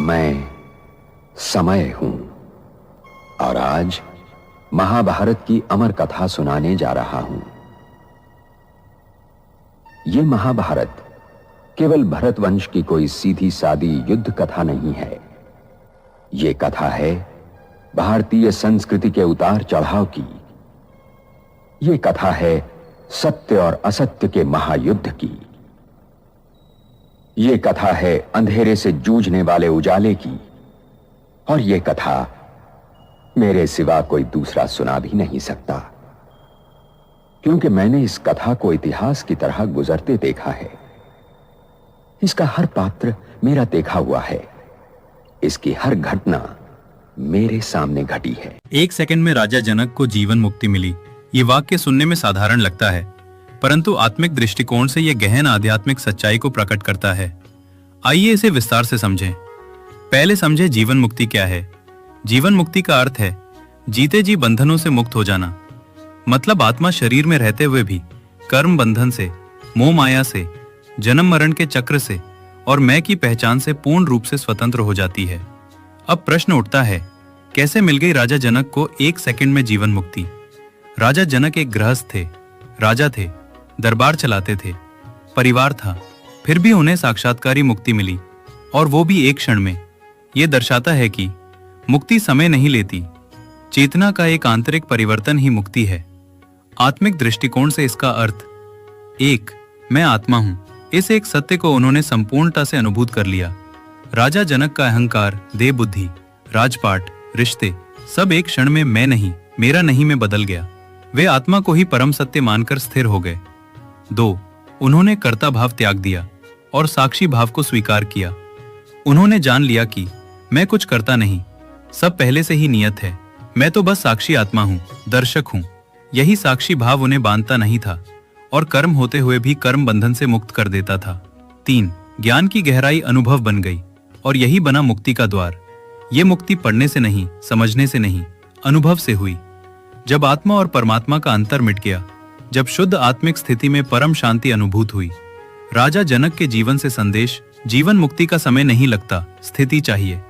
मैं समय हूं और आज महाभारत की अमर कथा सुनाने जा रहा हूं। यह महाभारत केवल भरत वंश की कोई सीधी सादी युद्ध कथा नहीं है। यह कथा है भारतीय संस्कृति के उतार चढ़ाव की। यह कथा है सत्य और असत्य के महायुद्ध की। यह कथा है अंधेरे से जूझने वाले उजाले की। और यह कथा मेरे सिवा कोई दूसरा सुना भी नहीं सकता, क्योंकि मैंने इस कथा को इतिहास की तरह गुजरते देखा है। इसका हर पात्र मेरा देखा हुआ है। इसकी हर घटना मेरे सामने घटी है। 1 सेकंड में राजा जनक को जीवन मुक्ति मिली। ये वाक्य सुनने में साधारण लगता है, परंतु आत्मिक दृष्टिकोण से यह गहन आध्यात्मिक सच्चाई को प्रकट करता है। आइए इसे विस्तार से समझें। पहले समझें जीवन मुक्ति क्या है। जीवन मुक्ति का अर्थ है जीते जी बंधनों से मुक्त हो जाना। मतलब आत्मा शरीर में रहते हुए भी कर्म बंधन से, मोह माया से, जन्म मरण के चक्र से और मैं की पहचान से पूर्ण रूप से स्वतंत्र हो जाती है। अब प्रश्न उठता है, कैसे मिल गई राजा जनक को 1 सेकंड में जीवन मुक्ति? राजा जनक एक गृहस्थ थे, राजा थे, दरबार चलाते थे, परिवार था, फिर भी उन्हें साक्षात्कारी मुक्ति मिली, और वो भी 1 क्षण में। यह दर्शाता है कि मुक्ति समय नहीं लेती। चेतना का एक आंतरिक परिवर्तन ही मुक्ति है। आत्मिक दृष्टिकोण से इसका अर्थ 1, मैं आत्मा हूं। इस एक सत्य को उन्होंने संपूर्णता से अनुभूत कर लिया। राजा जनक का अहंकार, देह बुद्धि, राजपाट, रिश्ते सब एक क्षण में मैं नहीं, मेरा नहीं में बदल गया। वे आत्मा को ही परम सत्य मानकर स्थिर हो गए। 2, उन्होंने कर्ता भाव त्याग दिया और साक्षी भाव को स्वीकार किया। उन्होंने जान लिया कि मैं कुछ करता नहीं, सब पहले से ही नियत है। मैं तो बस साक्षी आत्मा हूँ, दर्शक हूँ। यही साक्षी भाव उन्हें बांधता नहीं था और कर्म होते हुए भी कर्म बंधन से मुक्त कर देता था। 3, ज्ञान की गहराई अनुभव बन गई और यही बना मुक्ति का द्वार। ये मुक्ति पढ़ने से नहीं, समझने से नहीं, अनुभव से हुई। जब आत्मा और परमात्मा का अंतर मिट गया, जब शुद्ध आत्मिक स्थिति में परम शांति अनुभूत हुई। राजा जनक के जीवन से संदेश, जीवन मुक्ति का समय नहीं लगता, स्थिति चाहिए।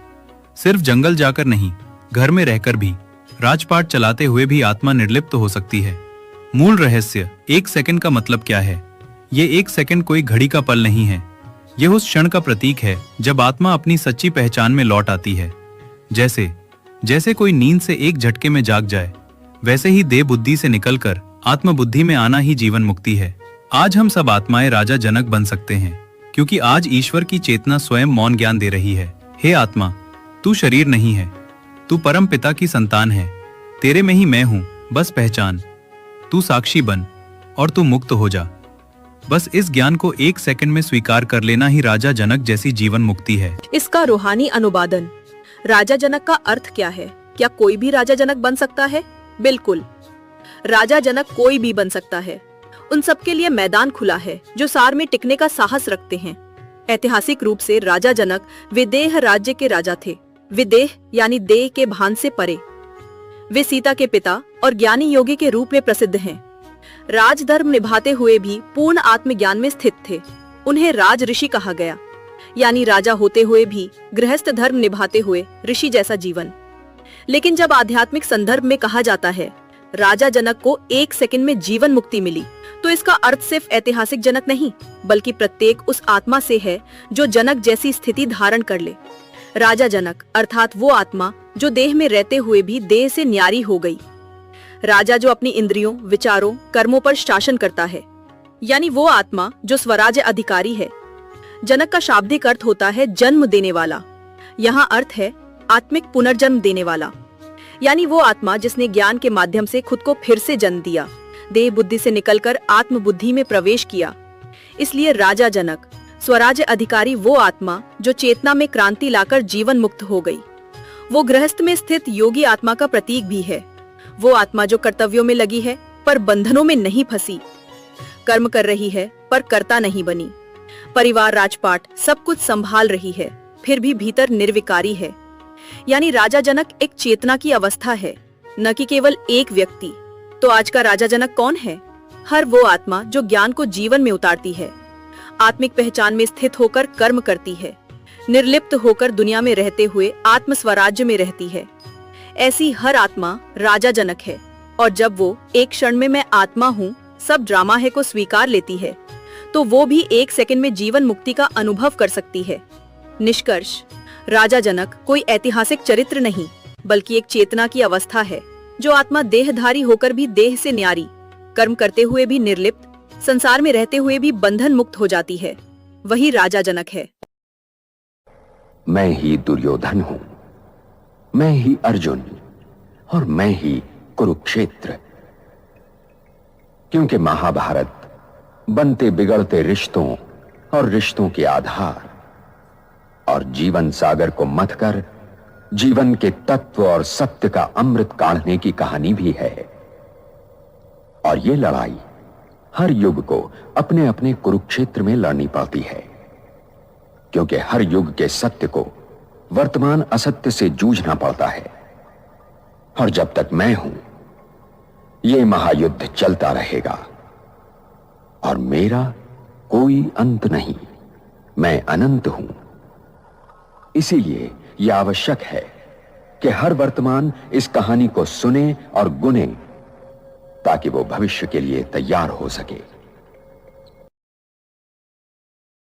सिर्फ जंगल जाकर नहीं, घर में रहकर भी, राजपाट चलाते हुए भी आत्मा निर्लिप्त हो सकती है। मूल रहस्य 1 सेकंड का मतलब क्या है? ये 1 सेकंड कोई घड़ी का पल नहीं है। यह उस क्षण का प्रतीक है जब आत्मा अपनी सच्ची पहचान में लौट आती है। जैसे कोई नींद से एक झटके में जाग जाए, वैसे ही देह बुद्धि से निकलकर आत्म बुद्धि में आना ही जीवन मुक्ति है। आज हम सब आत्माएं राजा जनक बन सकते हैं, क्योंकि आज ईश्वर की चेतना स्वयं मौन ज्ञान दे रही है। हे आत्मा, तू शरीर नहीं है, तू परम पिता की संतान है। तेरे में ही मैं हूं, बस पहचान। तू साक्षी बन और तू मुक्त हो जा। बस इस ज्ञान को 1 सेकंड में स्वीकार कर लेना ही राजा जनक जैसी जीवन मुक्ति है। इसका रूहानी अनुवादन। राजा जनक का अर्थ क्या है? क्या कोई भी राजा जनक बन सकता है? बिल्कुल, राजा जनक कोई भी बन सकता है। उन सबके लिए मैदान खुला है जो सार में टिकने का साहस रखते हैं। ऐतिहासिक रूप से राजा जनक विदेह राज्य के राजा थे। विदेह यानी देह के भान से परे। वे सीता के पिता और ज्ञानी योगी के रूप में प्रसिद्ध हैं। राजधर्म निभाते हुए भी पूर्ण आत्मज्ञान में स्थित थे। उन्हें राज ऋषि कहा गया, यानी राजा होते हुए भी गृहस्थ धर्म निभाते हुए ऋषि जैसा जीवन। लेकिन जब आध्यात्मिक संदर्भ में कहा जाता है राजा जनक को 1 सेकंड में जीवन मुक्ति मिली, तो इसका अर्थ सिर्फ ऐतिहासिक जनक नहीं, बल्कि प्रत्येक उस आत्मा से है जो जनक जैसी स्थिति धारण कर ले। राजा जनक अर्थात वो आत्मा जो देह में रहते हुए भी देह से न्यारी हो गई। राजा जो अपनी इंद्रियों, विचारों, कर्मों पर शासन करता है, यानी वो आत्मा जो स्वराज्य अधिकारी है। जनक का शाब्दिक अर्थ होता है जन्म देने वाला। यहाँ अर्थ है आत्मिक पुनर्जन्म देने वाला, यानी वो आत्मा जिसने ज्ञान के माध्यम से खुद को फिर से जन्म दिया, देह बुद्धि से निकलकर आत्म बुद्धि में प्रवेश किया। इसलिए राजा जनक, स्वराज्य अधिकारी, वो आत्मा जो चेतना में क्रांति लाकर जीवन मुक्त हो गई। वो गृहस्थ में स्थित योगी आत्मा का प्रतीक भी है। वो आत्मा जो कर्तव्यों में लगी है पर बंधनों में नहीं फंसी, कर्म कर रही है पर कर्ता नहीं बनी, परिवार, राजपाट सब कुछ संभाल रही है, फिर भी भीतर निर्विकारी है। यानी राजा जनक एक चेतना की अवस्था है, न कि केवल एक व्यक्ति। तो आज का राजा जनक कौन है? हर वो आत्मा जो ज्ञान को जीवन में उतारती है, आत्मिक पहचान में स्थित होकर कर्म करती है, निर्लिप्त होकर दुनिया में रहते हुए आत्म स्वराज्य में रहती है। ऐसी हर आत्मा राजा जनक है, और जब वो एक क्षण में मैं आत्मा हूँ, सब ड्रामा है को स्वीकार लेती है, तो वो भी एक सेकंड में जीवन मुक्ति का अनुभव कर सकती है। निष्कर्ष, राजा जनक कोई ऐतिहासिक चरित्र नहीं, बल्कि एक चेतना की अवस्था है, जो आत्मा देहधारी होकर भी देह से न्यारी, कर्म करते हुए भी निर्लिप्त, संसार में रहते हुए भी बंधन मुक्त हो जाती है। वही राजा जनक है। मैं ही दुर्योधन हूं, मैं ही अर्जुन, और मैं ही कुरुक्षेत्र। क्योंकि महाभारत बनते बिगड़ते रिश्तों और रिश्तों के आधार और जीवन सागर को मथ कर जीवन के तत्व और सत्य का अमृत काढ़ने की कहानी भी है। और ये लड़ाई हर युग को अपने अपने कुरुक्षेत्र में लड़नी पड़ती है, क्योंकि हर युग के सत्य को वर्तमान असत्य से जूझना पड़ता है। और जब तक मैं हूं, ये महायुद्ध चलता रहेगा, और मेरा कोई अंत नहीं, मैं अनंत हूं। इसीलिए यह आवश्यक है कि हर वर्तमान इस कहानी को सुने और गुने, ताकि वो भविष्य के लिए तैयार हो सके।